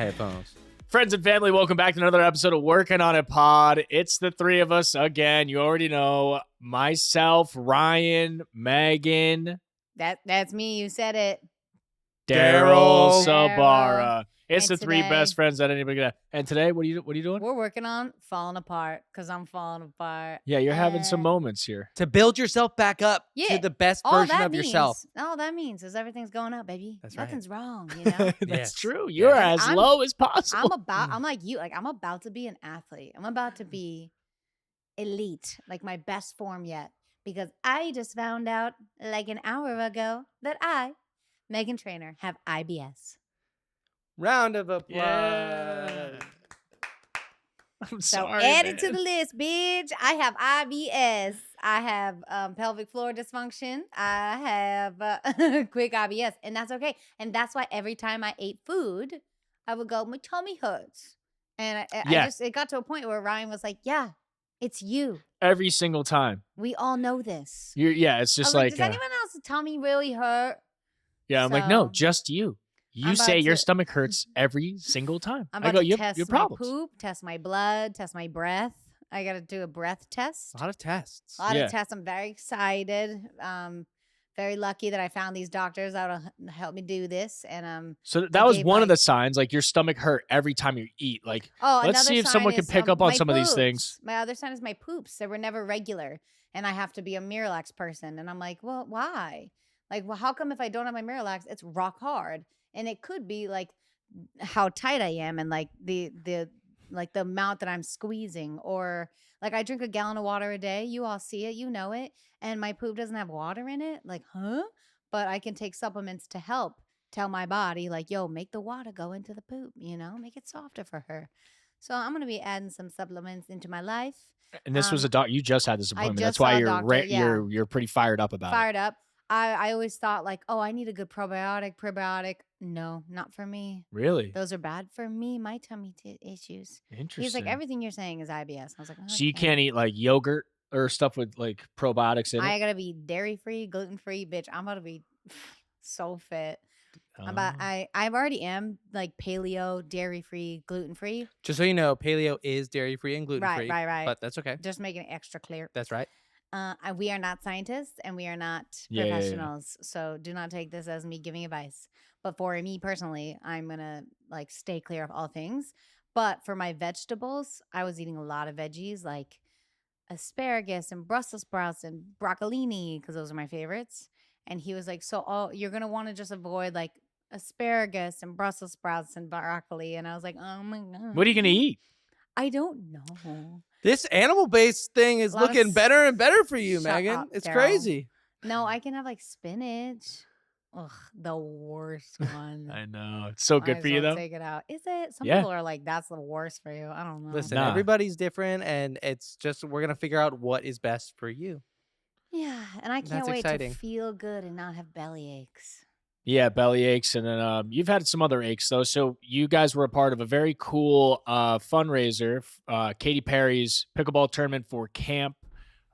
headphones. Friends and family, welcome back to another episode of Workin On It Pod. It's the three of us again. You already know myself, Ryan, Megan. That's me. You said it. Daryl, Daryl. Sabara. It's And the three today- best friends that anybody got. And today, what are you doing? We're working on falling apart because I'm falling apart. Yeah, you're having some And moments here. To build yourself back up Yeah. to the best all version that of means, yourself. All that means is everything's going up, baby. That's right. Nothing's wrong, you know. That's Yes. true. You're Yes. as I'm- low as possible. I'm like you. Like I'm about to be an athlete. I'm about to be elite, like my best form yet. Because I just found out like an hour ago that I, Meghan Trainor, have IBS. Round of applause. Yeah. I'm So sorry. add it to man. the list, bitch. I have IBS. I have pelvic floor dysfunction. I have quick IBS, and that's okay. And that's why every time I ate food, I would go, my tummy hurts. And Yeah. it got to a point where Ryan was like, yeah, it's you. Every single time. We all know this. It's I just was like, does anyone else's tummy really hurt? yeah, I'm like, no, So- just you. You I'm say about your to- stomach hurts every single time. I'm I about go, to you test have my problems. poop, test my blood, test my breath. I got to do a breath test. A lot of tests. A lot Yeah. of tests. I'm very excited. Very lucky that I found these doctors that will help me do this. And So I that was gave, one of like- the signs, like your stomach hurt every time you eat. Like, oh, let's another see if someone sign can is, pick up on my some of these poops. things. My other sign is my poops. They were never regular, and I have to be a Miralax person. And I'm like, well, why? Like, well, how come if I don't have my Miralax, it's rock hard? And it could be like how tight I am, and like the amount that I'm squeezing, or like I drink a gallon of water a day. You all see it, you know it, and my poop doesn't have water in it. Like, huh? But I can take supplements to help tell my body, like, yo, make the water go into the poop, make it softer for her. So I'm going to be adding some supplements into my life. And this was a doc. You just had this I appointment. just That's why saw a you're doctor, yeah. you're pretty fired up about Fired up. I always thought like, oh, I need a good prebiotic. No, not for me. it. Really Those are bad for me. My tummy issues. interesting. He's like, everything you're saying is IBS. I was like, So you okay. can't eat like yogurt or stuff with like probiotics in it. I gotta be dairy free, gluten free, bitch. I'm about to be so fit. Oh. I already am like paleo, dairy free, gluten free. Just so you know, paleo is dairy free and gluten free. Right. But that's okay. Just making it extra clear. That's right. We are not scientists and we are not Yeah, yeah, yeah. professionals, so do not take this as me giving advice. But for me personally, I'm gonna like stay clear of all things. But for my vegetables, I was eating a lot of veggies like asparagus and Brussels sprouts and broccolini because those are my favorites. And he was like, "So, you're gonna want to just avoid like asparagus and Brussels sprouts and broccoli." And I was like, "Oh my god, What are you gonna eat? I don't know." This animal-based thing is A lot of looking better and better for you, Shut Megan. up, It's Daryl. crazy. No, I can have like spinach. Ugh, the worst one. I know it's so Might good as for you well though. Take it out. Is it? Some Yeah. people are like, that's the worst for you. I don't know. Listen, Nah. everybody's different, and it's just we're gonna figure out what is best for you. Yeah, and I can't That's wait exciting. to feel good and not have belly aches. Yeah, belly aches, and then you've had some other aches though. So you guys were a part of a very cool fundraiser, Katy Perry's pickleball tournament for Camp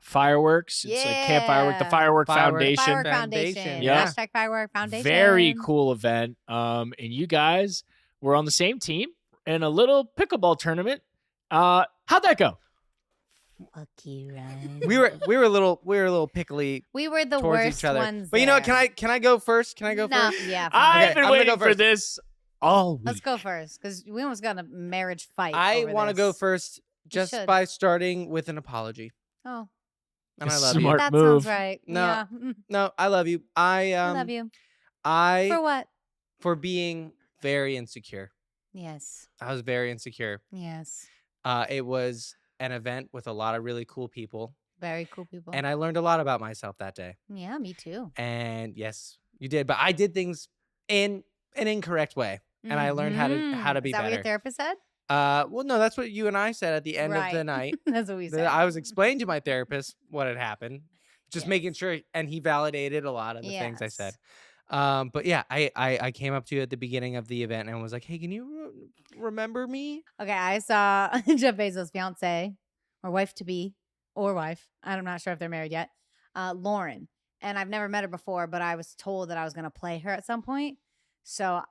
Fireworks. It's like Camp Firework, the Yeah. Firework Firework Foundation. Firework Foundation, Foundation. yeah. Hashtag Firework Foundation. Very cool event. And you guys were on the same team in a little pickleball tournament. How'd that go? Fuck you, Ryan. We were a little pickly We were the towards worst each other. ones. But you know what? there. Can I go first? Can I go No, first? yeah. fine. I've Okay, been I'm gonna waiting go for first. this all week. Let's go first because we almost got in a marriage fight. I want to go first just should. by starting with an apology. Oh, And I It's love smart. you. that move. sounds right. No, Yeah. No, I love you. I love you. I For what? for being very insecure. Yes. I was very insecure. Yes. It was an event with a lot of really cool people, Very cool people. and I learned a lot about myself that day. yeah, me too. And yes, you did, but I did things in an incorrect way, and I learned how to be Is that what better. your therapist said? Well, no, that's what you and I said at the end of the Right. night. That's what we said. That I was explaining to my therapist what had happened, just Yes. making sure, and he validated a lot of the things I said. But yeah, I came up to you at the beginning of the event and was like, "Hey, can you remember me?" Okay, I saw Jeff Bezos' fiance or wife to be or wife. I'm not sure if they're married yet. Lauren, and I've never met her before, but I was told that I was going to play her at some point. So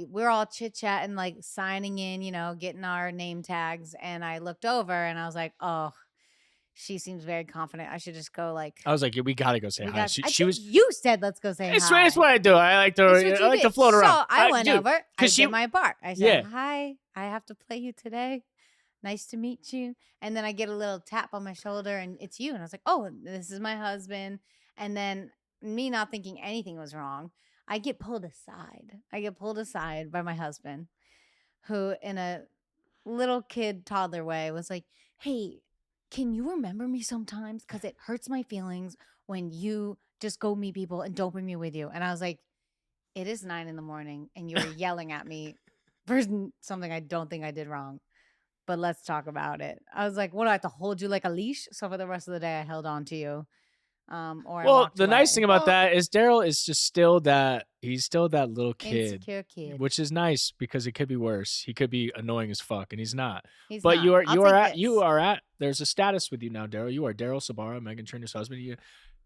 we're all chit-chatting, like signing in, getting our name tags. And I looked over and I was like, oh, she seems very confident. I should just go like, I was like, yeah, we gotta go say we hi. got. She, I she think was. you said let's go say It's, hi. it's what I do. I like to. It's what I you like to did. float around. So I went dude, over. I 'cause she- did my part. I said, Yeah. hi, I have to play you today. Nice to meet you. And then I get a little tap on my shoulder and it's you. And I was like, oh, this is my husband. And then me not thinking anything was wrong, I get pulled aside. I get pulled aside by my husband, who in a little kid toddler way was like, hey, can you remember me sometimes? Because it hurts my feelings when you just go meet people and don't bring me with you. And I was like, it is 9 a.m. and you're yelling at me for something I don't think I did wrong. But let's talk about it. I was like, what, do I have to hold you like a leash? So for the rest of the day, I held on to you. Or I Well, walked the nice away. thing about that is Daryl is just still that he's still that little kid, Insecure kid. which is nice because it could be worse. He could be annoying as fuck, and he's not. He's But not. you are I'll you take are at this. you are at. There's a status with you now, Daryl. You are Daryl Sabara, Meghan Trainor's husband.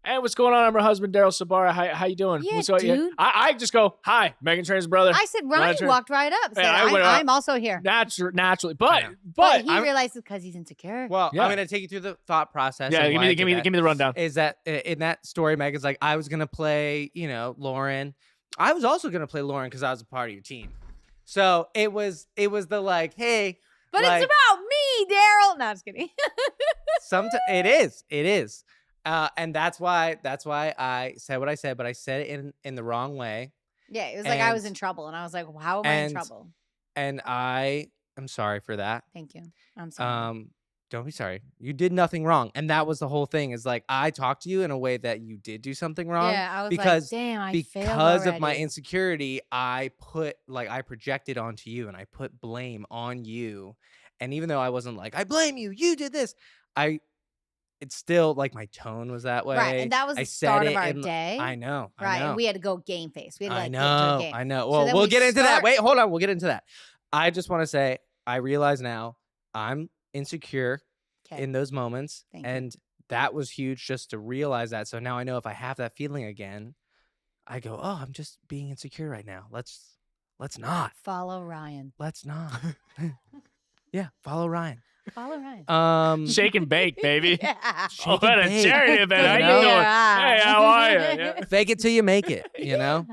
Hey, what's going on? I'm her husband, Daryl Sabara. How you doing? Yeah, What's dude. I just go, hi, Meghan Trainor's brother. I said, Ryan Trainor. walked right up. Said, I went up. I'm also here. Naturally, I know. but He realizes because he's insecure. Well, Yeah. I'm gonna take you through the thought process. yeah, and why I give did me the rundown. that. Is that in that story, Megan's like, I was gonna play, Lauren. I was also gonna play Lauren because I was a part of your team. So it was the like, hey, But like, it's about me, Daryl. No, I'm just kidding. it is. And that's why I said what I said, but I said it in the wrong way. Yeah, it was like I was And- in trouble. And I was like, well, how am I in and- trouble? And I am sorry for that. Thank you. I'm sorry. Don't be sorry. You did nothing wrong. And that was the whole thing, is like, I talked to you in a way that you did do something wrong. Yeah, I was because like, damn, I failed because of my already. insecurity, I projected onto you and I put blame on you. And even though I wasn't like, I blame you, you did this, it's still like my tone was that way. Right, and that was I the said start it of our in- day. I know. Right, I know. and we had to go game face. We had to I like get know. to a game. I know. So Well, then we'll we get into that. start- Wait, hold on. We'll get into that. I just want to say, I realize now I'm insecure 'Kay. in those moments. Thank you. And that was huge just to realize that. So now I know if I have that feeling again, I go, oh, I'm just being insecure right now. Let's not. Follow Ryan. Let's not. Yeah, follow Ryan. Follow Ryan. Shake and bake, baby. Yeah. Oh, what a bake. charity event. How You you know? doing? Yeah. Hey, how are you? Yeah. Fake it till you make it,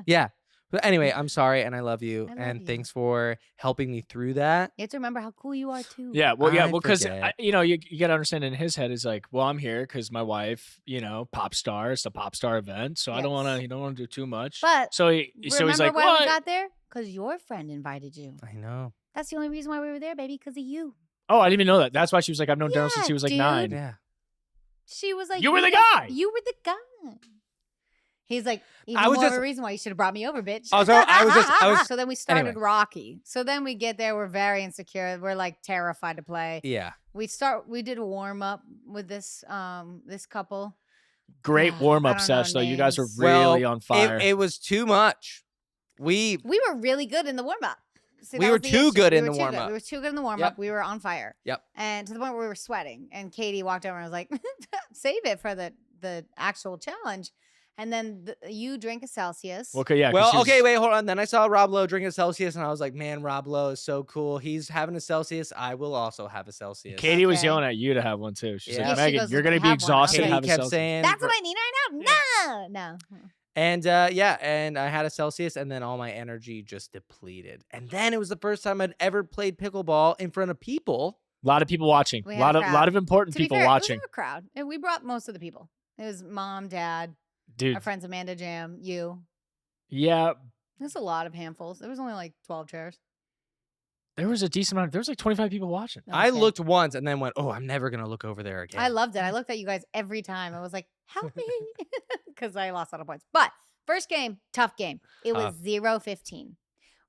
Yeah. But anyway, I'm sorry and I love you. I love and you. thanks for helping me through that. You have to remember how cool you are too. Yeah, I because forget. you got to understand in his head is like, well, I'm here because my wife, pop star. It's a pop star event, so I don't Yes. want to. You don't want to do too much. But so he's remember like, why well, we got there? Because your friend invited you. I know. That's the only reason why we were there, baby. Because of you. oh, I didn't even know that. That's why she was like, I've known Daryl since he Yeah, was like dude. 9. Yeah. She was like, You were the guys- guy. You were the guy. He's like, even I was more of just- a reason why you should have brought me over, bitch. Also, I was So then we started anyway. Rocky. So then we get there. We're very insecure. We're like terrified to play. Yeah. We did a warm up with this couple. Great I warm up don't know sesh though. You guys were names. really on fire. It was too much. We We were really good in the warm up. We were too good in the warm-up. We were too good in the warm Yep. up. We were on fire. Yep. And to the point where we were sweating. And Katie walked over and was like, "Save it for the actual challenge." And then you drink a Celsius. okay, yeah. 'cause well, she was- okay, wait, hold on. Then I saw Rob Lowe drink a Celsius, and I was like, man, Rob Lowe is so cool. He's having a Celsius. I will also have a Celsius. Katie was Okay. yelling at you to have one too. She's Yeah. like, Yeah, she Megan, goes, you're gonna "Have be one." exhausted. Okay. to Katie have a kept Celsius. saying, That's what I need right now. No. and and I had a Celsius, and then all my energy just depleted. And then it was the first time I'd ever played pickleball in front of people. A lot of people watching. We A had lot a of crowd. important To be people fair, watching. it was a crowd. And we brought most of the people. It was mom, dad, Dude. our friends Amanda Jam, you. Yeah. There's a lot of handfuls. There was only like 12 chairs. There was a decent amount. There was like 25 people watching. I Okay. looked once and then went, oh, I'm never going to look over there again. I loved it. I looked at you guys every time. I was like, help me. Because I lost a lot of points. But first game, tough game. It was Tough. 0-15.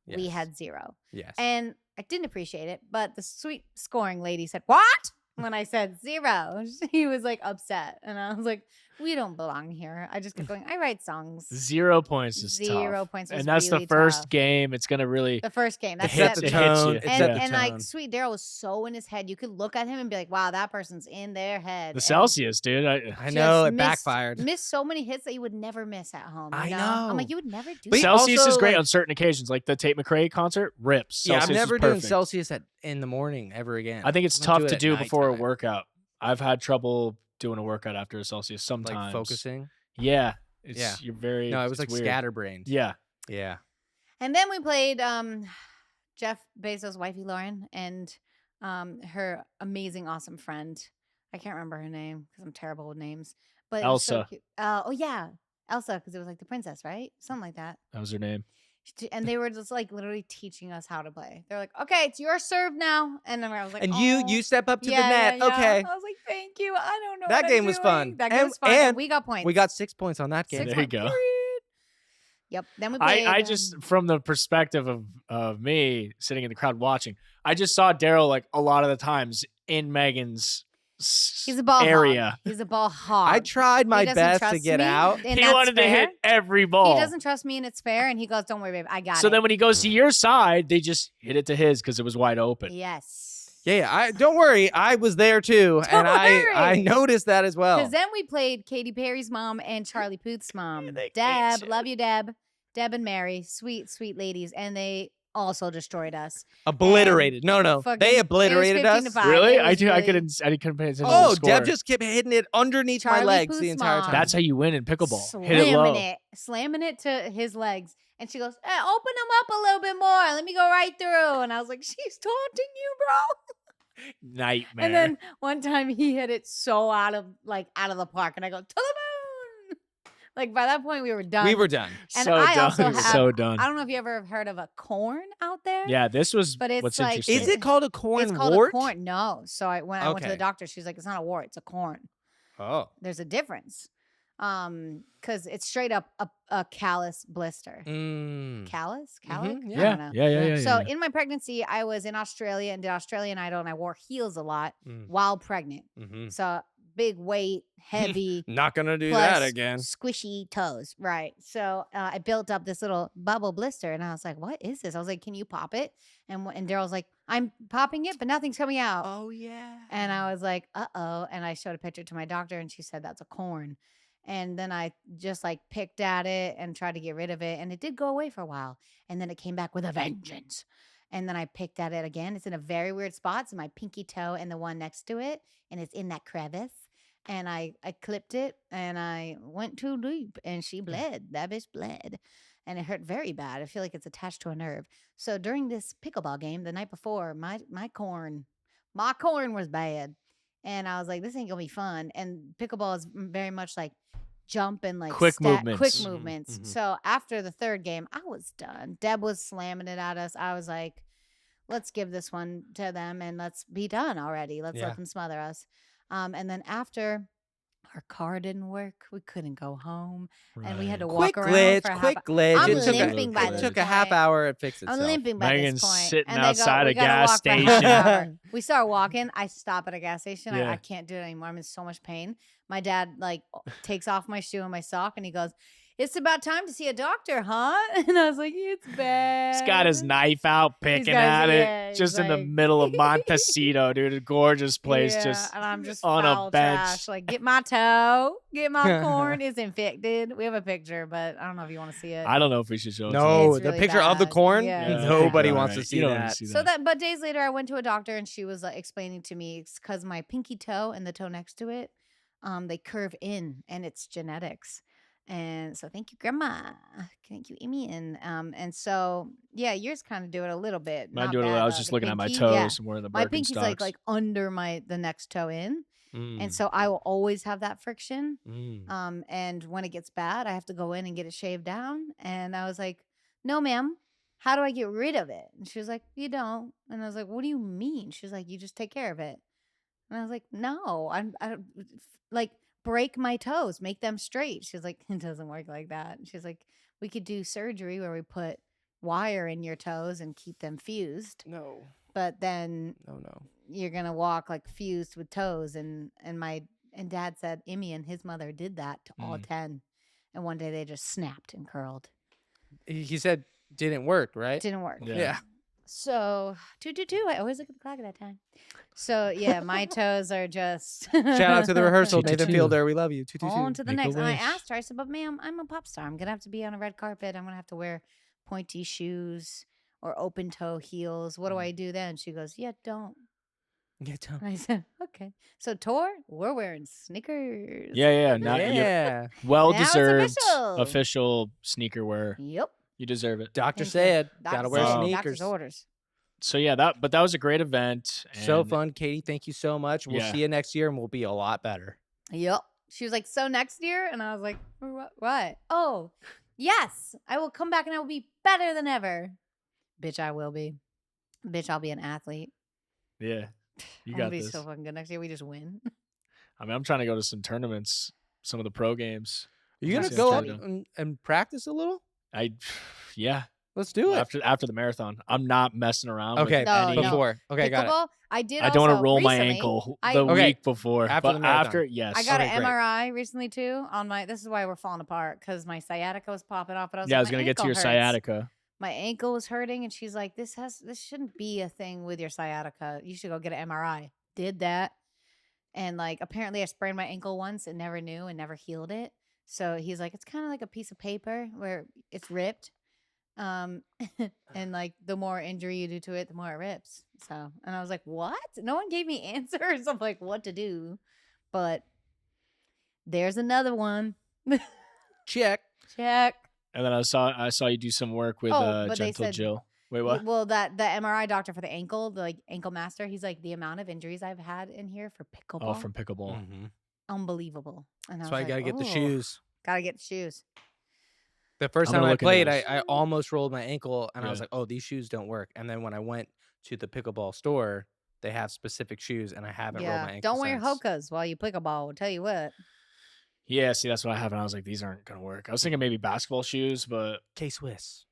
We Yes. had 0. Yes. And I didn't appreciate it. But the sweet scoring lady said, what? When I said 0, she was like upset. And I was like, we don't belong here. I just kept going, I write songs. 0 points is 0 tough. points was And that's really the first tough. game. It's going to really The first game. That set set the it hits tone. you. It and, set the and like tone. Sweet Daryl was so in his head. You could look at him and be like, wow, that person's in their head. The And Celsius, dude. I know it just backfired. Missed so many hits that you would never miss at home. You I know? know. I'm like, you would never do But that. Celsius also, is great like- on certain occasions, like the Tate McRae concert. Rips. Yeah, I'm Celsius is never doing perfect. Celsius in the morning ever again. I think it's I'm gonna tough to it do at before a nighttime, workout. I've had trouble doing a workout after a Celsius sometimes. like focusing. Yeah. Yeah. You're very. No, it was it's like weird. scatterbrained. Yeah. Yeah. And then we played Jeff Bezos' wifey Lauren and her amazing, awesome friend. I can't remember her name because I'm terrible with names. But it was so Elsa. cute. Oh yeah, Elsa, because it was like the princess, right? Something like that. That was her name. And they were just like literally teaching us how to play. They're like, "Okay, it's your serve now," and then I was like, And "Oh, you step up to yeah, the net. yeah, yeah." Okay. I was like, "Thank you. I don't know." That what game I'm was doing." fun. That game And- was fun, and and we got points. We got 6 points on that game. Six There you points. go. Period. Yep. Then we played. I just, from the perspective of me sitting in the crowd watching, I just saw Daryl like a lot of the times in Megan's he's a ball area. hog. He's a ball hog. I tried my He doesn't best to trust get me, out. and He that's wanted to fair. hit every ball. He doesn't trust me, and it's fair. And he goes, "Don't worry, babe. I got it." So then when he goes to your side, they just hit it to his because it was wide open. yes. Yeah, I don't worry. I was there too, Don't and I worry. noticed that as well. Because then we played Katy Perry's mom and Charlie Puth's mom. Yeah, they Deb, ate you. love you, Deb. Deb and Mary, sweet, sweet ladies, and they also destroyed us. Obliterated. No, Fucking- they it was obliterated 15 to us. 5. Really? It I was couldn't. I couldn't pay attention. to the Oh, score. Deb just kept hitting it underneath my Charlie legs the Puth's entire mom. time. That's how you win in pickleball. Hit it low. Slamming it to his legs. And she goes, open them up a little bit more. Let me go right through. And I was like, she's taunting you, bro. Nightmare. And then one time he hit it so out of the park. And I go, to the moon. Like by that point we were done. we were done. And so I done. also have, so done. I don't know if you ever have heard of a corn out there. Yeah, this was But it's what's like- interesting. Is it called a corn It's called wart? a corn. No. So when I went to the Okay. doctor, she's like, it's not a wart, it's a corn. Oh. There's a difference. Because it's straight up a callus blister. Mm. Callus? Mhm, Calic? I Yeah, don't know. yeah. So yeah. in my pregnancy, I was in Australia and did Australian Idol, and I wore heels a lot Mm. while pregnant. Mhm. So big weight, heavy, Not gonna do plus that again. squishy toes. Right. So I built up this little bubble blister, and I was like, "What is this?" I was like, "Can you pop it?" And Daryl's like, "I'm popping it, but nothing's coming out." Oh yeah. And I was like, "Uh-oh." And I showed a picture to my doctor, and she said, "That's a corn." And then I just like picked at it and tried to get rid of it. And it did go away for a while. And then it came back with a vengeance. And then I picked at it again. It's in a very weird spot. It's my pinky toe and the one next to it. And it's in that crevice. And I clipped it and I went too deep and she bled. That bitch bled. And it hurt very bad. I feel like it's attached to a nerve. So during this pickleball game the night before, my corn was bad. And I was like, this ain't gonna be fun. And pickleball is very much like jump and like Quick quick movements. movements. Mhm. So after the third game, I was done. Deb was slamming it at us. I was like, let's give this one to them and let's be done already. Let's Yeah. let them smother us. And then after our car didn't work, we couldn't go home. And we had to Quick walk around glitch, for a half quick glitch. I'm it took limping by it this took a half point. hour to fix I'm itself. limping by Megan's this point. sitting And they go, outside "We a gotta gas walk for half an station." hour." We start walking. I stop at a gas station. Yeah. I can't do it anymore. I'm in so much pain. My dad like takes off my shoe and my sock and he goes, "It's about time to see a doctor, huh?" And I was like, "It's bad." He's got his knife out, picking got at his- it, yeah, just he's in the like- middle of Montecito, dude. A gorgeous place, Yeah, just and I'm just on foul a bench. trash. Like, get my toe, get my corn is infected. We have a picture, but I don't know if you want to see it. I don't know if we should show it. No, It's the really picture of the bad. corn. Yeah, to you. it's Nobody bad. wants to Alright, see you don't wanna that. see So but days later, I went to a doctor and she was explaining to me it's because my pinky toe and the toe next to it, they curve in and it's genetics. And so thank you, Grandma. Thank you, Amy. And so yeah, yours kind of do it a little bit. Mine not do it a bad, little. I was though. just The looking at my pinky, toes yeah. and wearing the My pinky's Birkenstocks. like under the next toe in. Mm, And so I will always have that friction. mm. And when it gets bad, I have to go in and get it shaved down. And I was like, "No, ma'am. How do I get rid of it?" And she was like, "You don't." And I was like, "What do you mean?" She was like, "You just take care of it." And I was like, "No, I don't like break my toes, make them straight." She was like, "It doesn't work like that." She's like, "We could do surgery where we put wire in your toes and keep them fused, No, but then no. you're gonna walk like fused with toes." And my And Dad said Emmy and his mother did that to all 10. And one day they just snapped and curled. He said didn't work, right? Didn't work. Yeah. So, 222. I always look at the clock at that time. So, yeah, my toes are just. Shout out to the rehearsal, Nathan 222. Fielder. We love you. On to the Make a next. And I wish. asked her, I said, but ma'am, I'm a pop star. I'm going to have to be on a red carpet. I'm going to have to wear pointy shoes or open toe heels. What do I do then? She goes, yeah, don't. Get done. And I said, okay. So, tour, we're wearing sneakers. Yeah. Not Yeah. well Now it's deserved official. official sneaker wear. Yep. You deserve it. Doctor Thank you. said, Doctor gotta wear said, sneakers. Doctor's orders. So yeah, that was a great event. So and fun, Katie. Thank you so much. We'll Yeah. see you next year, and we'll be a lot better. Yep. She was like, so next year? And I was like, what? Oh, yes. I will come back and I will be better than ever. Bitch, I will be. Bitch, I'll be an athlete. Yeah, you I'm got gonna be this. so fucking good next year. We just win. I mean, I'm trying to go to some tournaments, some of the pro games. Are you gonna Yes, go yes, up yes. and practice a little? Yeah. Let's do it. After the marathon, I'm not messing around. Okay, with No, any, no. before. Okay, got it. Pickleball, I did. I don't want to also roll my recently, ankle I- the Okay, week before, after but the marathon. after, yes. I got Okay, an great. MRI recently too on my. This is why we're falling apart because my sciatica was popping off. But I was Yeah, I like, was my gonna get to ankle your hurts. sciatica. My ankle was hurting, and she's like, this shouldn't be a thing with your sciatica. You should go get an MRI. Did that. And like apparently I sprained my ankle once and never knew and never healed it. So he's like, it's kind of like a piece of paper where it's ripped. And like the more injury you do to it, the more it rips. So, and I was like, what? No one gave me answers of like what to do. But there's another one. Check. Check. And then I saw you do some work with Oh, but they Gentle said- Jill. Wait, what? Well, the MRI doctor for the ankle, the like ankle master, he's like, the amount of injuries I've had in here for pickleball, Oh, from pickleball. unbelievable. And That's I why was I gotta like, get the "Oh, shoes. Gotta get the shoes. The first I'm time gonna I look into played, this. I almost rolled my ankle, and I was Yeah. like, "Oh, these shoes don't work." And then when I went to the pickleball store, they have specific shoes, and I haven't rolled my ankle Don't wear since. hokas while you pickleball. I'll tell you what. Yeah, see, that's what I have, and I was like, these aren't gonna work. I was thinking maybe basketball shoes, but K-Swiss.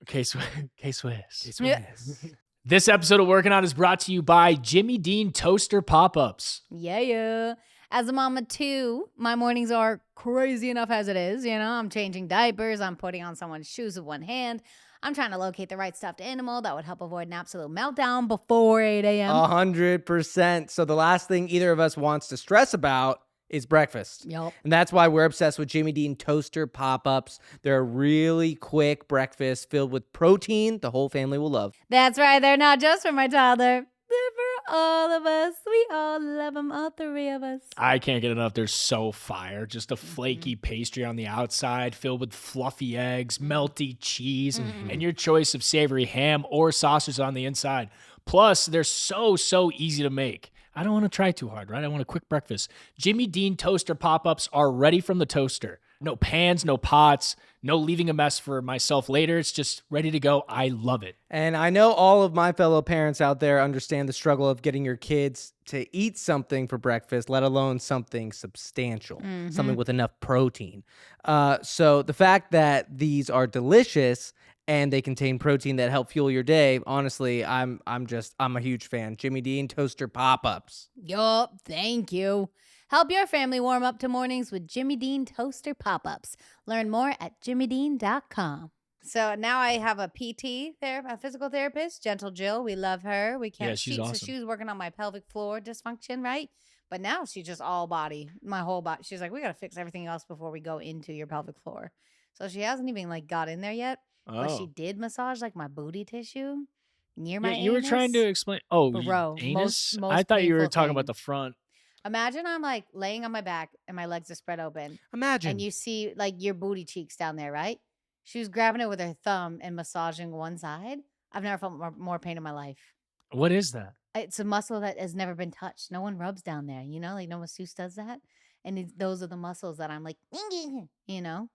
K-Swiss. K-Swiss. This episode of Working On is brought to you by Jimmy Dean Toaster Pop-Ups. Yeah. As a mama too, my mornings are crazy enough as it is. You know, I'm changing diapers. I'm putting on someone's shoes with one hand. I'm trying to locate the right stuffed animal that would help avoid an absolute meltdown before 8 a.m. 100%. So the last thing either of us wants to stress about is breakfast. Yup. And that's why we're obsessed with Jimmy Dean Toaster Pop-Ups. They're a really quick breakfast filled with protein the whole family will love. That's right. They're not just for my toddler. They're for all of us. We all love them, all three of us. I can't get enough. They're so fire. Just a flaky pastry on the outside filled with fluffy eggs, melty cheese, and your choice of savory ham or sausage on the inside. Plus, they're so easy to make. I don't want to try too hard, right? I want a quick breakfast. Jimmy Dean Toaster Pop-Ups are ready from the toaster. No pans, no pots, no leaving a mess for myself later. It's just ready to go. I love it. And I know all of my fellow parents out there understand the struggle of getting your kids to eat something for breakfast, let alone something substantial, something with enough protein. So the fact that these are delicious and they contain protein that help fuel your day, honestly, I'm a huge fan. Jimmy Dean Toaster Pop-Ups. Yup. Thank you. Help your family warm up to mornings with Jimmy Dean Toaster Pop-Ups. Learn more at jimmydean.com. So now I have a PT a physical therapist, Gentle Jill. We love her. We can't. Yeah, she's So awesome. she was working on my pelvic floor dysfunction, right? But now she's just all body, my whole body. She's like, we got to fix everything else before we go into your pelvic floor. So she hasn't even like got in there yet. But she did massage like my booty tissue near my Yeah, you were trying to anus. explain. Oh, Bro, anus? most I thought you were painful talking thing. about the front. Imagine I'm like laying on my back and my legs are spread open. Imagine. And you see like your booty cheeks down there, right? She was grabbing it with her thumb and massaging one side. I've never felt more pain in my life. What is that? It's a muscle that has never been touched. No one rubs down there, you know? Like no masseuse does that. And those are the muscles that I'm like, you know?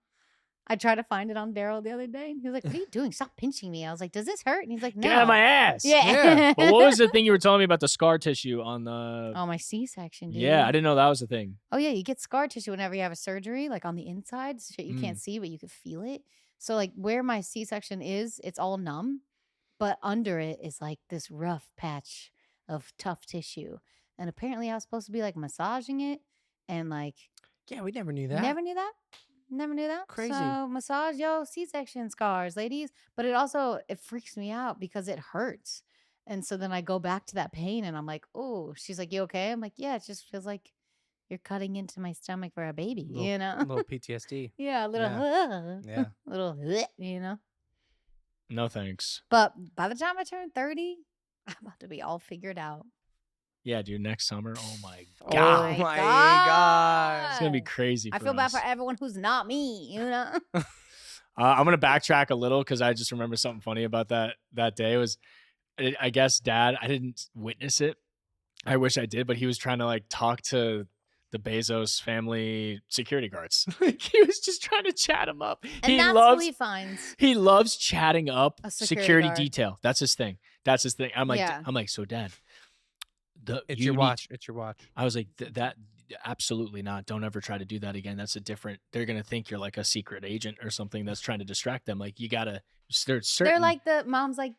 I tried to find it on Daryl the other day. And he was like, what are you doing? Stop pinching me. I was like, does this hurt? And he's like, no. Get out of my ass. Yeah. Yeah. But what was the thing you were telling me about the scar tissue on the? Oh, my C-section, dude. Yeah, I didn't know that was a thing. Oh yeah, you get scar tissue whenever you have a surgery, like on the inside, shit you can't see, but you can feel it. So like where my C-section is, it's all numb, but under it is like this rough patch of tough tissue. And apparently I was supposed to be like massaging it, and like Yeah, we never knew that. never knew that. Never knew that. Crazy. So massage, C-section scars, ladies. But it freaks me out because it hurts. And so then I go back to that pain and I'm like, oh, she's like, you okay? I'm like, yeah, it just feels like you're cutting into my stomach for a baby, A little PTSD. Yeah, a little, Yeah. little, No thanks. But by the time I turn 30, I'm about to be all figured out. Yeah, dude. Next summer. Oh my Oh god. my God. It's gonna be crazy. I For feel bad us. for everyone who's not me, I'm gonna backtrack a little because I just remember something funny about that day. It was, I guess, Dad. I didn't witness it. I wish I did, but he was trying to like talk to the Bezos family security guards. Like he was just trying to chat them up. And that's who he finds. He loves chatting up A security security guard. detail. That's his thing. I'm like, Yeah. so Dad, It's your watch. It's your watch. I was like, that absolutely not. Don't ever try to do that again. That's they're going to think you're like a secret agent or something that's trying to distract them. Like you got to, there's certain. They're like the mom's like,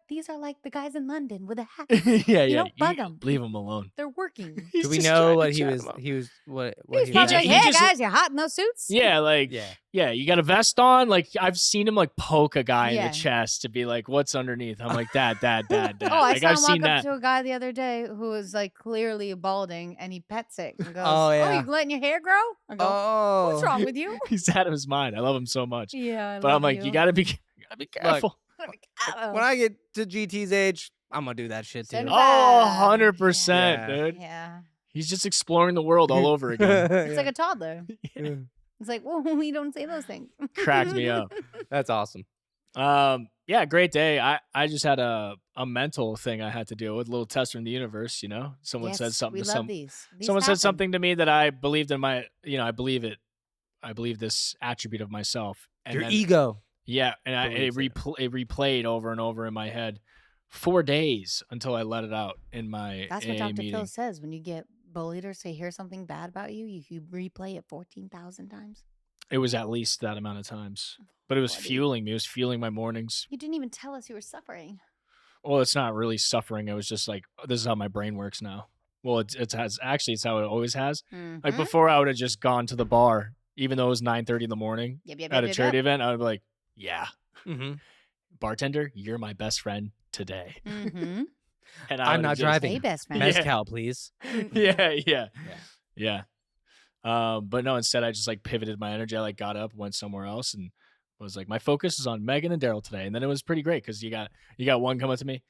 these are like the guys in London with a hat. yeah. You don't bug 'em. Leave them alone. They're working. He's Do we just know trying what to he chat was? 'em up. He was what? He's he probably was like, he hey just- guys, you're hot in those suits. Yeah, like Yeah. you got a vest on. Like I've seen him like poke a guy in Yeah. the chest to be like, "What's underneath?" I'm like, "Dad." Oh, I Like saw I've him seen walk up that. to a guy the other day who was like clearly balding, and he pets it and goes, Oh, yeah. you letting your hair grow?" I go, Oh, "What's wrong with you?" He's out of his mind. I love him so much. Yeah, But I'm like, you gotta be careful. When I get to GT's age, I'm gonna do that shit too. Send it Oh, back. 100%, Yeah. dude. Yeah, He's just exploring the world all over again. it's like a toddler. Yeah. It's like, well, we don't say those things. Cracked me up. That's awesome. Yeah, great day. I just had a mental thing I had to deal with, a little test from the universe, Someone said something we to love some these. someone said happen. something to me that I believed in I believe it. I believe this attribute of myself. And Your then- ego. Yeah, and it believes it. replayed over and over in my head 4 days until I let it out in my That's what AA Dr. meeting. Phil says. When you get bullied or say hear something bad about you, you replay it 14,000 times. It was at least that amount of times. But it was Buddy. fueling me. It was fueling my mornings. You didn't even tell us you were suffering. Well, it's not really suffering. It was just like, this is how my brain works now. Well, it's how it always has. Like Mhm. before, I would have just gone to the bar, even though it was 9:30 in the morning Yep, yep, at a yep, charity yep. event. I would be like, yeah, Mm-hmm. bartender, you're my best friend today. Mhm. And I'm would've not just- driving. Hey, best friend. Yeah. Mezcal, please. yeah. But no, instead I just like pivoted my energy. I like got up, went somewhere else, and was like, my focus is on Meghan and Daryl today. And then it was pretty great because you got one come up to me.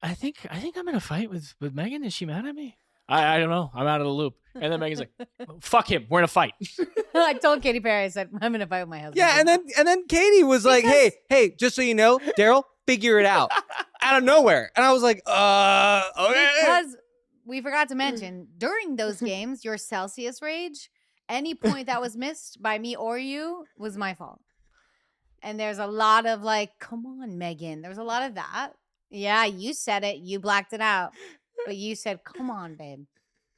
I think I'm in a fight with Meghan. Is she mad at me? I don't know. I'm out of the loop. And then Megan's like, fuck him. We're in a fight. I told Katy Perry, I said, I'm going to fight with my husband. Yeah, and then Katie was like, Because- hey, just so you know, Daryl, figure it out. Out of nowhere. And I was like, okay. Because we forgot to mention, during those games, your Celsius rage, any point that was missed by me or you was my fault. And there's a lot of like, come on, Megan. There was a lot of that. Yeah, you said it. You blacked it out. But you said, come on, babe.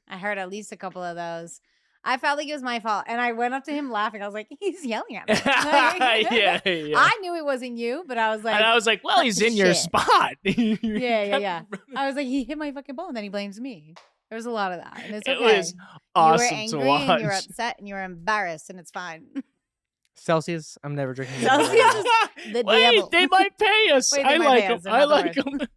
I heard at least a couple of those. I felt like it was my fault. And I went up to him laughing. I was like, he's yelling at me. Like, yeah. I knew it wasn't you, but I was like, And I was like, well, he's in your shit. spot. yeah. I was like, he hit my fucking ball, and then he blames me. There was a lot of that, and it's It okay. was awesome you were angry to watch. and you were upset and you were embarrassed, and it's fine. Celsius, I'm never drinking. Celsius is the Wait, devil. they might pay us. Wait, they I might like pay them. us, they're I not the like worst. them.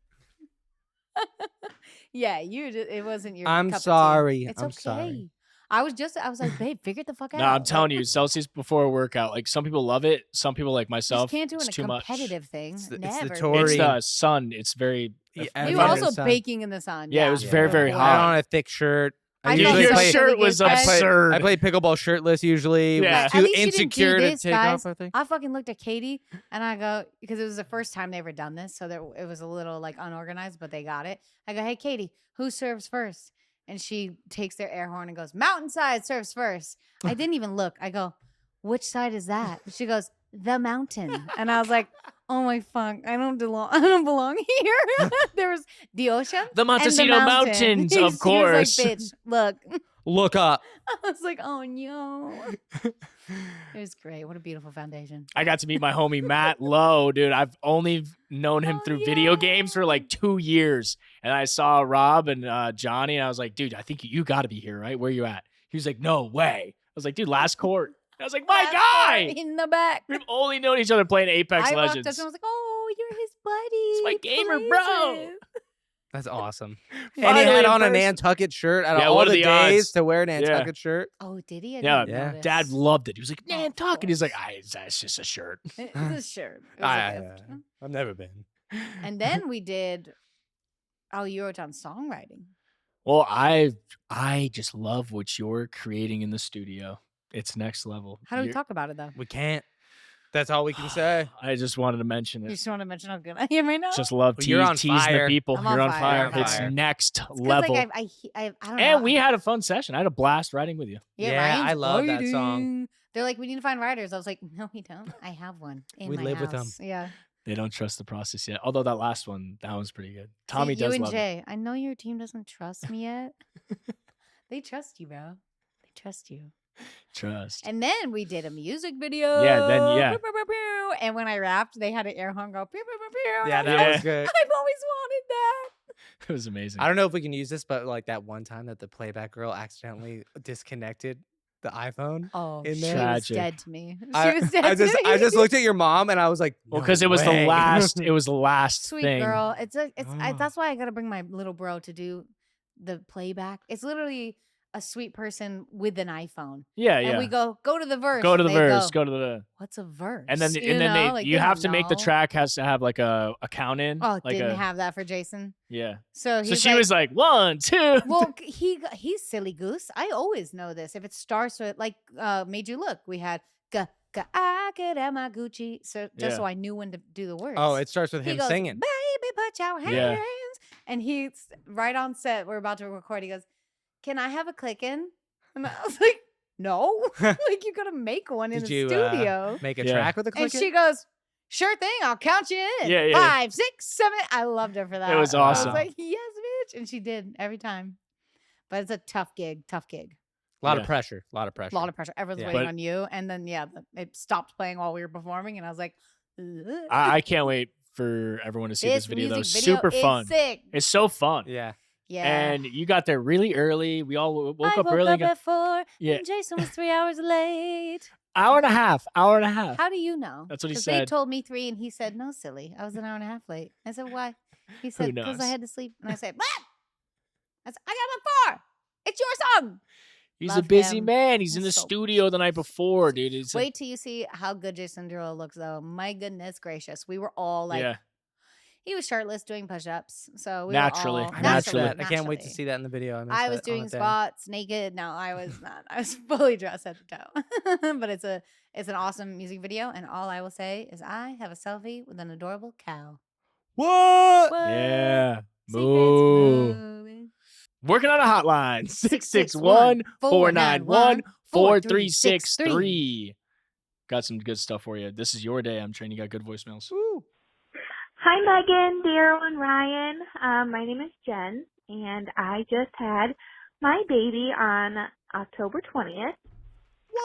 Yeah, it wasn't your. I'm cup of tea. sorry. It's I'm okay. sorry. I was like, babe, figure it the fuck out. No, I'm telling you, Celsius before a workout. Like some people love it. Some people like you just myself. can't do it's it in too a much. competitive thing. It's the Never. Tory- It's the sun. It's very. Yeah, You I've were been also inside. baking in the sun. Yeah, it was Yeah. very, very Yeah. I had hot. on a thick shirt. I Your felt your so shirt silly was because- absurd. I played pickleball shirtless usually. Yeah. Too At least you didn't do insecure this, to take guys. off, I think. I fucking looked at Katie and I go, because it was the first time they ever done this, so it was a little like unorganized, but they got it. I go, hey Katie, who serves first? And she takes their air horn and goes, Mountainside serves first. I didn't even look. I go, which side is that? She goes, the mountain. And I was like, oh my fuck, I don't belong here. There was the ocean. The and the Montecito mountain. Mountains, She of was course. like, bitch, look. Look up. I was like, oh no. It was great. What a beautiful foundation. I got to meet my homie Matt Lowe, dude. I've only known him Oh, through video yeah. games for like 2 years. And I saw Rob and Johnny, and I was like, dude, I think you got to be here, right? Where you at? He was like, no way. I was like, dude, last court. I was like, my Last guy. part in the back. We've only known each other playing Apex I walked up Legends. and I was like, "Oh, you're his buddy. It's my he gamer plays bro." with." That's awesome. And he Finally had in on a person. Nantucket shirt out of Yeah, all what are the the days odds? to wear a Yeah. Nantucket shirt. Oh, did he? I Yeah, didn't Yeah. notice. Dad loved it. He was like, Oh, of Nantucket. He's like, course. that's just a shirt. It's a shirt. It was a gift. I've never been. And then we did. Oh, you wrote down songwriting. Well, I just love what you're creating in the studio. It's next level. How do we talk about it though? We can't. That's all we can say. I just wanted to mention You it. just want to mention how good I am right now? Just love Well, you're on teasing fire. the people. I'm You're on on fire. fire. It's Fire. next 'Cause, level. Like, I don't know. And we had a fun session. I had a blast writing with you. Yeah, Ryan's I love that song. writing. They're like, we need to find writers. I was like, no, we don't. I have one in We my live with house. Yeah. They don't trust the process yet. Although that last one, that one's pretty good. Tommy See, does you and love it. Jay. I know your team doesn't trust me yet. They trust you, bro. They trust you. Trust. And then we did a music video. Yeah, then, yeah. Pew, pew, pew, pew. And when I rapped, they had an air horn go. Pew, pew, pew, pew. Yeah, I was that like, was good. I've always wanted that. It was amazing. I don't know if we can use this, but like that one time that the playback girl accidentally disconnected the iPhone. Oh, In she there. was Tragic. dead to me. She I, was dead I just to me. I just looked at your mom and I was like, Well, no because it was the way. last. It was the last Sweet thing. girl. Oh. That's why I gotta bring my little bro to do the playback. It's literally a sweet person with an iPhone. Yeah, And yeah. we go to the verse. Go to and the they verse. Go, Go to the. What's a verse? And then Like, you they have don't to make the know. track has to have like a count in. Oh, like didn't have that for Jason. Yeah. So So he's she like, was like 1, 2. well, he's silly goose. I always know this. If it starts with like Made You Look, we had I get at my Gucci. So just Yeah. so I knew when to do the words. Oh, it starts with He him goes, singing. Baby, put your hands. Yeah. And he's right on set. We're about to record. He goes, can I have a click in? And I was like, no. Like, you got to make one in Did the you studio. make a Yeah. track with a click? And she goes, sure thing. I'll count you in. Yeah, yeah. 5, 6, 7. I loved her for that. was I awesome. was like, yes, bitch. And she did every time. But it's a tough gig. Tough gig. A lot Yeah. of pressure. A lot of pressure. A lot of pressure. Everyone's Yeah. waiting But- on you. And then, it stopped playing while we were performing. And I was like, ugh. I can't wait for everyone to see this video though. music video Super is fun. sick. It's so fun. Yeah. Yeah. And you got there really early. We all woke I up woke early. up at 4. Yeah. And Jason was 3 hours late. Hour and a half. How do you know? That's what he 'Cause said. They told me 3, and he said, "No, silly, I was an hour and a half late." I said, "Why?" He said, "Because I knows? had to sleep." And I said, "What?" I said, "I got my 4. It's your song." He's a Love busy him. man. He's in the He's so studio the night before, dude. It's Wait till you see how good Jason Derulo looks, though. My goodness gracious, we were all like, yeah. he was shirtless doing push-ups, so we Naturally. were all, I missed Naturally. that. I can't wait to naturally. see that in the video. I missed was that on doing the thing. squats naked. No, I was not. I was fully dressed head to toe. But it's an awesome music video, and all I will say is I have a selfie with an adorable cow. What? What? Yeah. Secrets Moo. moving. Working on a hotline. 661-491-4363. Got some good stuff for you. This is your day. I'm Trainor. You got good voicemails. Woo. Hi, Megan, Daryl, and Ryan. My name is Jen, and I just had my baby on October 20th.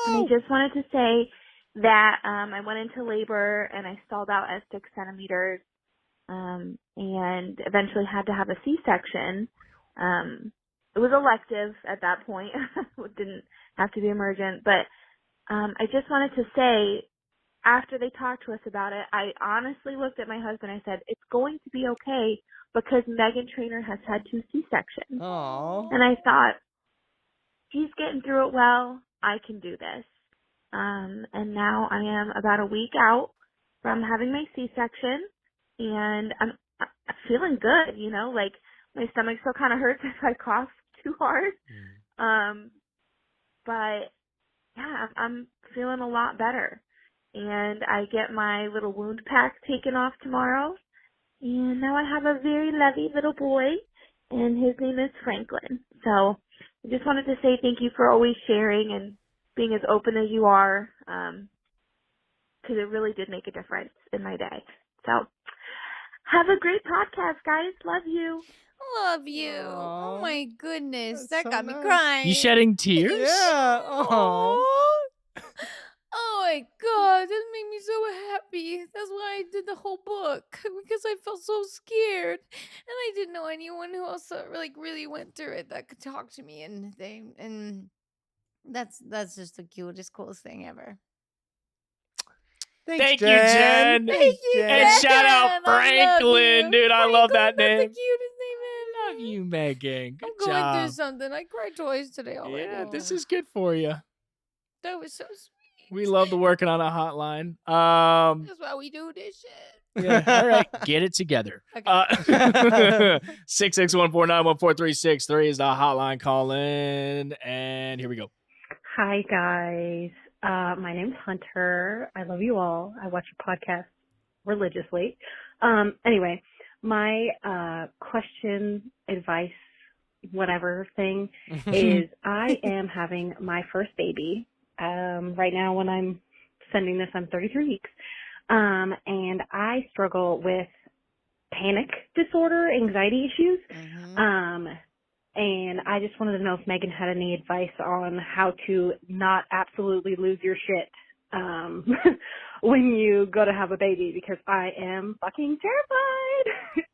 And I just wanted to say that I went into labor and I stalled out at 6 centimeters and eventually had to have a C-section. It was elective at that point. It didn't have to be emergent. But I just wanted to say, after they talked to us about it, I honestly looked at my husband. I said, it's going to be okay because Meghan Trainor has had 2 C-sections. Aw. And I thought, he's getting through it well. I can do this. And now I am about a week out from having my C-section, and I'm feeling good, you know, like my stomach still kind of hurts if I cough too hard. But yeah, I'm feeling a lot better. And I get my little wound pack taken off tomorrow. And now I have a very lovely little boy, and his name is Franklin. So I just wanted to say thank you for always sharing and being as open as you are, because it really did make a difference in my day. So have a great podcast, guys. Love you. Love you. Aw. Oh my goodness. That's That so got me nice. crying. You shedding tears? Yeah. Oh. Oh my god, that made me so happy. That's why I did the whole book, because I felt so scared, and I didn't know anyone who also really went through it that could talk to me, and That's just the cutest, coolest thing ever. Thank you, Jen. Thank you, And Jen. shout out I love Franklin, you. dude. I love that Franklin, name. That's the cutest name ever. Love you, Megan. Good I'm going through job. something. I cried twice today already. Yeah, this is good for you. That was so sweet. We love the Working On It hotline. That's why we do this shit. Yeah, all right, get it together. Okay. 661491436 is the hotline. Call in, and here we go. Hi, guys. My name's Hunter. I love you all. I watch your podcast religiously. Anyway, my question, advice, whatever thing is I am having my first baby. Right now when I'm sending this, I'm 33 weeks. And I struggle with panic disorder, anxiety issues. And I just wanted to know if Megan had any advice on how to not absolutely lose your shit when you go to have a baby, because I am fucking terrified.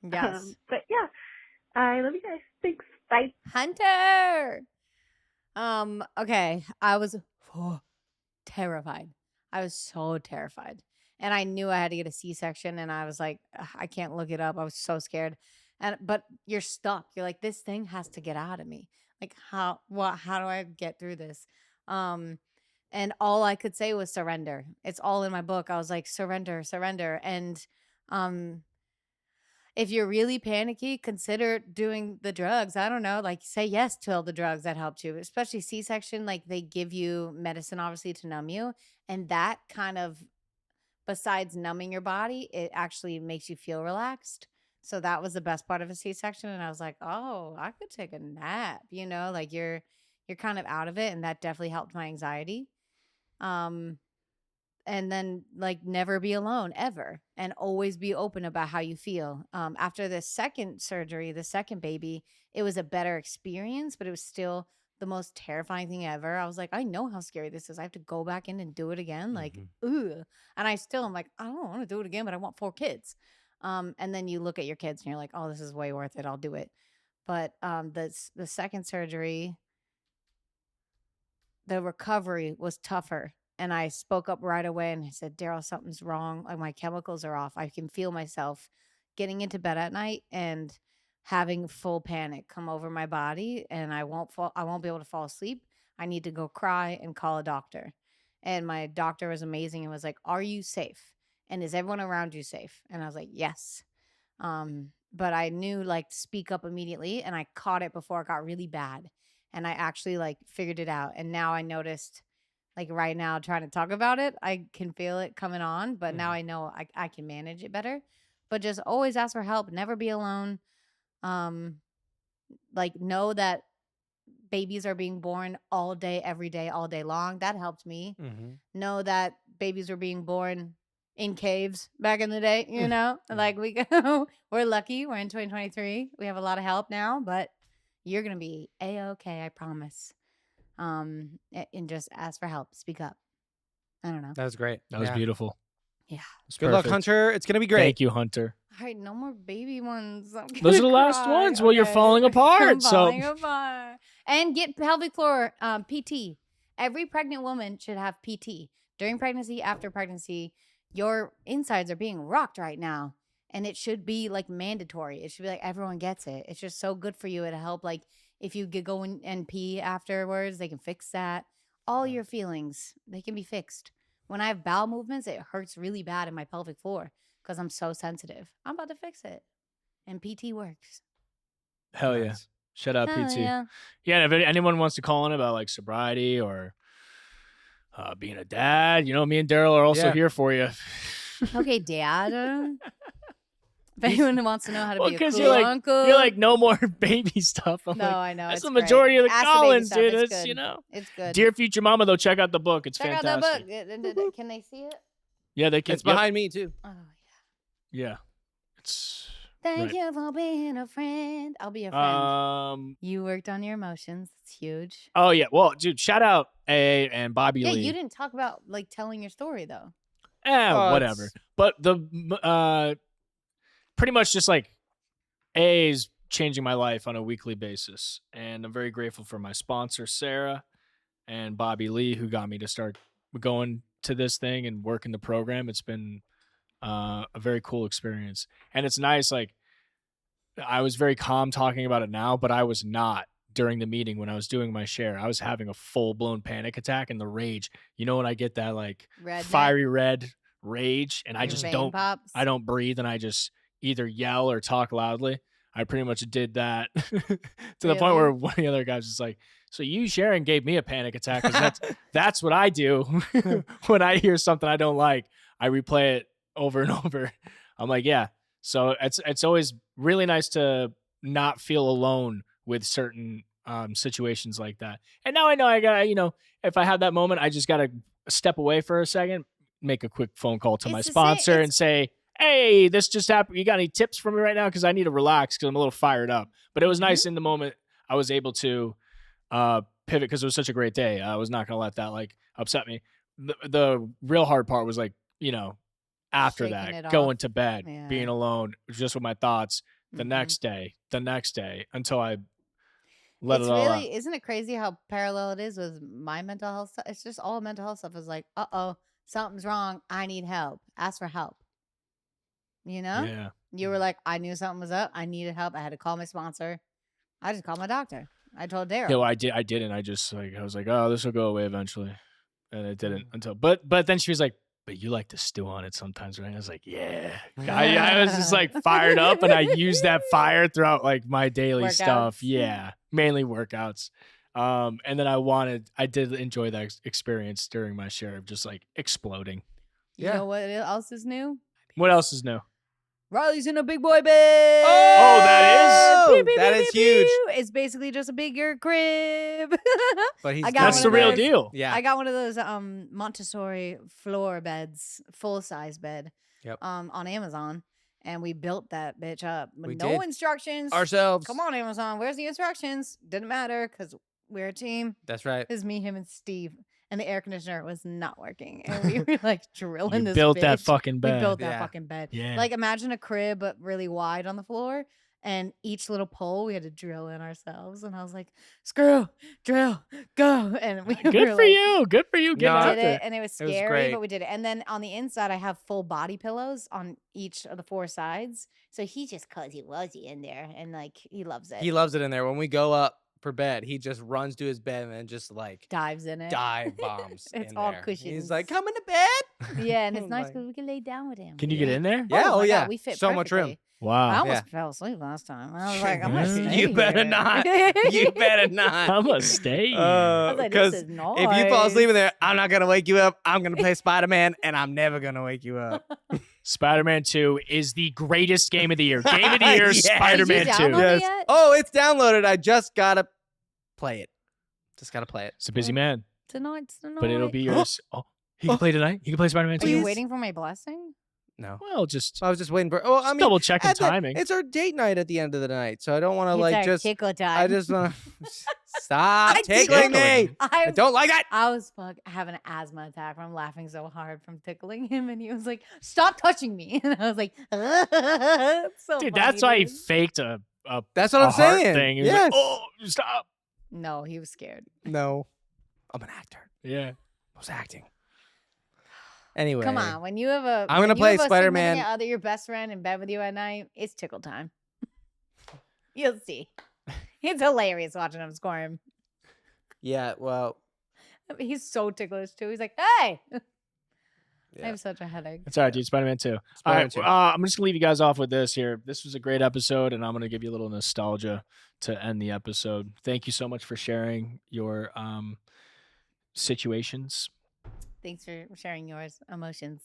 Yes. But yeah, I love you guys. Thanks. Bye. Hunter. Okay. I was terrified. I was so terrified. And I knew I had to get a C-section, and I was like, "Ugh, I can't look it up. I was so scared. But you're stuck. You're like, this thing has to get out of me. Like, how do I get through this? And all I could say was surrender. It's all in my book. I was like, surrender. And if you're really panicky, consider doing the drugs. I don't know, like say yes to all the drugs that helped you, especially C-section. Like they give you medicine, obviously, to numb you. And that kind of, besides numbing your body, it actually makes you feel relaxed. So that was the best part of a C-section. And I was like, oh, I could take a nap, like you're kind of out of it. And that definitely helped my anxiety. And then like never be alone ever, and always be open about how you feel. After the second surgery, the second baby, it was a better experience, but it was still the most terrifying thing ever. I was like, I know how scary this is. I have to go back in and do it again. Like, ugh. And I'm like, I don't want to do it again, but I want 4 kids. And then you look at your kids and you're like, oh, this is way worth it. I'll do it. But the second surgery, the recovery was tougher. And I spoke up right away and I said, Daryl, something's wrong. Like my chemicals are off. I can feel myself getting into bed at night and having full panic come over my body, and I won't be able to fall asleep. I need to go cry and call a doctor. And my doctor was amazing and was like, are you safe? And is everyone around you safe? And I was like, yes. But I knew like to speak up immediately, and I caught it before it got really bad. And I actually like figured it out. And now I noticed, like right now, trying to talk about it, I can feel it coming on, but now I know I can manage it better. But just always ask for help. Never be alone. Like know that babies are being born all day, every day, all day long. That helped me. Know that babies were being born in caves back in the day, like we're lucky. We're in 2023. We have a lot of help now, but you're going to be A-okay, I promise. And just ask for help. Speak up. I don't know. That was great. That was beautiful. Yeah. Good luck, Hunter. It's going to be great. Thank you, Hunter. All right, no more baby ones. Those are the last ones. Well, you're falling apart. I'm falling apart. And get pelvic floor PT. Every pregnant woman should have PT. During pregnancy, after pregnancy, your insides are being rocked right now. And it should be like mandatory. It should be like everyone gets it. It's just so good for you. It'll help, like if you go in and pee afterwards, they can fix that. All your feelings, they can be fixed. When I have bowel movements, it hurts really bad in my pelvic floor because I'm so sensitive. I'm about to fix it. And PT works. Hell yeah. Shout out Hell PT. yeah. Yeah, if anyone wants to call in about like sobriety or being a dad, me and Daryl are also here for you. Okay, Dad. If anyone wants to know how to be a cool you're uncle. You're like, no more baby stuff. I'm no, like, I know. That's the majority of the call-ins, dude. It's It's, good. It's good. Dear future mama, though, check out the book. It's check fantastic. out that book. Can they see it? Yeah, they can. It's behind me, too. Oh, yeah. Yeah. It's... Thank you for being a friend. I'll be a friend. You worked on your emotions. It's huge. Oh, yeah. Well, dude, shout out A and Bobby Lee. Yeah, you didn't talk about, like, telling your story, though. Whatever. But the... pretty much just like A is changing my life on a weekly basis. And I'm very grateful for my sponsor, Sarah. and Bobby Lee, who got me to start going to this thing and working the program. It's been a very cool experience. And it's nice. Like, I was very calm talking about it now, but I was not during the meeting when I was doing my share. I was having a full-blown panic attack and the rage. You know, when I get that like Redneck. fiery red rage and I Your just vein don't pops. I don't breathe and I just either yell or talk loudly. I pretty much did that to the point where one of the other guys was like, so you, Sharon, gave me a panic attack, because that's what I do when I hear something I don't like. I replay it over and over. I'm like, yeah. So it's always really nice to not feel alone with certain situations like that. And now I know I got, if I have that moment, I just got to step away for a second, make a quick phone call to my sponsor and say, hey, this just happened. You got any tips for me right now? Because I need to relax because I'm a little fired up. But it was nice in the moment. I was able to pivot because it was such a great day. I was not going to let that like upset me. The real hard part was like, after Shaking that, it going off. to bed, Yeah. being alone, just with my thoughts. The Mhm. next day, until I let It's it all really, out. isn't it crazy how parallel it is with my mental health stuff? It's just all mental health stuff is like, something's wrong. I need help. Ask for help. Yeah. You were like, I knew something was up. I needed help. I had to call my sponsor. I just called my doctor. I told Daryl. Yeah, well, I didn't. I just I was like, oh, this will go away eventually, and it didn't until. But then she was like, but you like to stew on it sometimes, right? I was like, yeah. I was just like fired up, and I used that fire throughout like my daily stuff. Yeah, mainly workouts. And then I did enjoy that experience during my share of just like exploding. You know what else is new? What else is new? Riley's in a big boy bed. Oh, that is? That is huge. It's basically just a bigger crib. But That's the real deal. Yeah. I got one of those Montessori floor beds, full size bed. Yep. On Amazon, and we built that bitch up with We no did. instructions. Ourselves. Come on, Amazon. Where's the instructions? Didn't matter because we're a team. That's right. It was me, him, and Steve. And the air conditioner was not working. And we were like drilling You this built that bitch. fucking bed. We built that Yeah. fucking bed. Yeah. Like imagine a crib, but really wide on the floor. And each little pole we had to drill in ourselves. And I was like, screw, drill, go. And we Good were for like, you. Good for you. Getting No, out did there. it, and it was It was scary, great. but we did it. And then on the inside, I have full body pillows on each of the four sides. So he just cozy wuzzy in there, and like he loves it. He loves it in there. When we go up for bed, he just runs to his bed and then just like dives in it. dive bombs. It's in all there. cushions. He's like, come into bed. Yeah, and it's I'm nice like- because we can lay down with him. Can you get in there? Yeah. Oh, my yeah. God, we fit so much room. perfectly. I Wow. almost fell asleep last time. I was like, I'm gonna You stay better here. not. You better not. I'm going to stay here. I was like, this Because is nice. if you fall asleep in there, I'm not gonna wake you up. I'm gonna play Spider-Man, and I'm never gonna wake you up. Spider-Man 2 is the greatest game of the year. Game of the year, Yes. Spider-Man Did 2. you download Yes. it yet? Oh, it's downloaded. I just gotta play it. Just gotta play it. It's a busy man, Tonight's the night. but it'll be yours. Oh, he can play tonight? He can play Spider-Man 2? Are you Please. waiting for my blessing? No. Well, just I was just waiting for. Oh, I mean, double checking at the- timing. It's our date night at the end of the night, so I don't want to It's like our just. tickle time. I just want to stop I tickling me. tickling. I don't like that. I was having an asthma attack from laughing so hard from tickling him, and he was like, "Stop touching me!" And I was like, It's so Dude, funny, that's why he dude. faked a That's what I'm heart saying. thing. He was Yes. like, oh, stop. No, he was scared. No, I'm an actor. Yeah. I was acting. Anyway, Come on, when you have a, I'm gonna when you play have a Spider-Man. significant other, your best friend in bed with you at night, it's tickle time. You'll see. It's hilarious watching him squirm. Yeah. Well. He's so ticklish too. He's like, "Hey, I Yeah. have such a headache." It's all right, dude. Spider-Man 2. All Spider-Man right, 2. I'm just going to leave you guys off with this here. This was a great episode, and I'm going to give you a little nostalgia to end the episode. Thank you so much for sharing your situations. Thanks for sharing your emotions.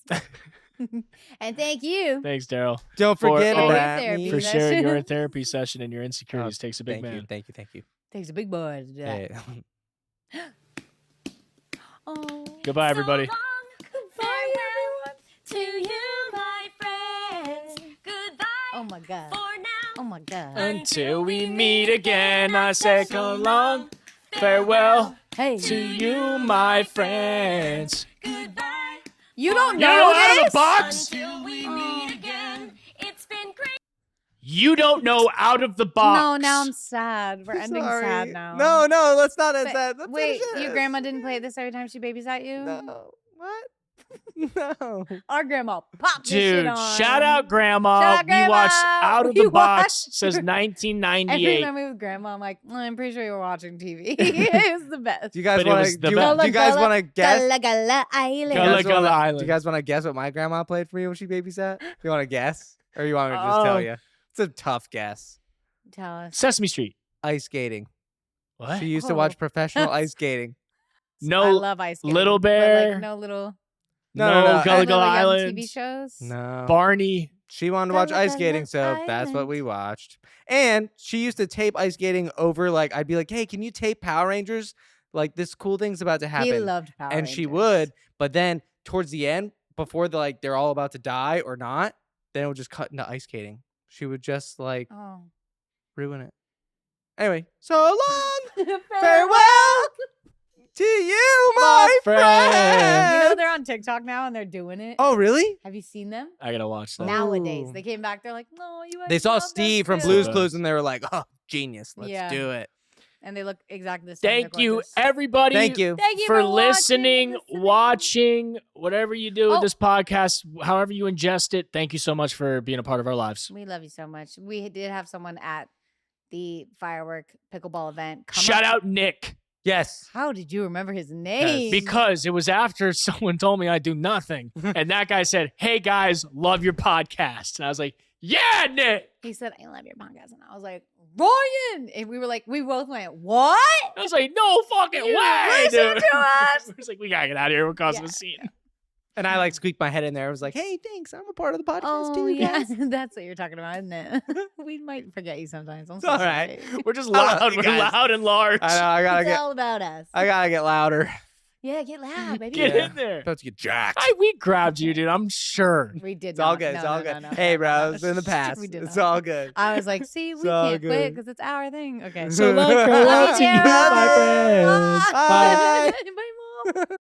And thank you. Thanks, Daryl, Don't forget for about therapy me. for session. sharing your therapy session and your insecurities. Takes a big Thank man. you. Thank you. Thank you. Takes a big boy to do that. Hey. Oh. Goodbye, everybody. Goodbye, everyone. To you, my friends. Goodbye Oh my god. for now. Oh my god. Until we meet again, I say come long farewell Hey, to you, my friends. Goodbye you don't You know know out of the this? box? until we meet again. It's been great. You don't know out of the box. No, now I'm sad. We're ending Sorry. sad now. No, let's not end But that. Let's wait, finish your this. grandma didn't play this every time she babysat you? No. What? No. Our grandma popped this shit Dude, on. shout out Grandma. Shout out We watched Grandma. Out of We the Box. watched- Says Every 1998. time we with grandma, I'm like, I'm pretty sure you were watching TV. it was the best. Do you guys But it want was to? the Do best. you guys want to guess? Gullah Gullah Island. Do you Gullah guys Gullah wanna- Island. Do you guys want to guess what my grandma played for me when she babysat? You want to guess, or you want me to just tell Oh. you? It's a tough guess. Tell us. Sesame Street. Ice skating. What? She used to Oh. watch professional ice skating. No I love ice skating. Little but, Bear. like, no little No, Gullah little Gullah young Island. TV shows. No. Barney. She wanted to watch Gullah ice skating, Gullah so that's what Island. we watched. And she used to tape ice skating over, like, I'd be like, hey, can you tape Power Rangers? Like, this cool thing's about to happen. He loved Power and she Rangers. would, but then towards the end, before they're all about to die or not, then it would just cut into ice skating. She would just, like, Oh. ruin it. Anyway, so long, farewell to you, my friend. You know they're on TikTok now and they're doing it. Oh, really? Have you seen them? I gotta watch that. Nowadays, Ooh. they came back. They're like, no, you. They guys saw love us Steve from too." Blue's Yeah. Clues, and they were like, "Oh, genius! Let's Yeah. do it." and they look exactly the same. Thank They're you, gorgeous. everybody. Thank you. Thank you for watching and listening, watching, whatever you do with Oh. this podcast, however you ingest it. Thank you so much for being a part of our lives. We love you so much. We did have someone at the firework pickleball event. Come Shout up- out Nick, Yes. How did you remember his name? because it was after someone told me I do nothing. And that guy said, "Hey guys, love your podcast." And I was like, "Yeah, Nick." he said, "I love your podcast," and I was like, "Ryan!" And we were like, we both went, "What?" I was like, "No fucking You way, listen dude." to us. I was like, "We gotta get out of here. We're causing Yeah. a scene." And I like squeaked my head in there. I was like, "Hey, thanks. I'm a part of the podcast Oh too, yeah, guys." that's what you're talking about, isn't it? We might forget you sometimes. I'm It's so all right. sorry. We're just I love loud. you We're guys. loud and large. I know. I gotta It's get. all about us. I gotta get louder. Yeah, get loud, baby. Get Yeah. in there. About to get jacked. We grabbed you, dude. I'm sure. We did. It's all not. good. No, It's all no, good. no, no, Hey, no, bro. no, no. It's in the past. We did It's not. all good. I was like, see, we It's all can't quit good. because it's our thing. Okay. So long, Love farewell you, to you, Daryl. my friends. Bye. Bye, Mom.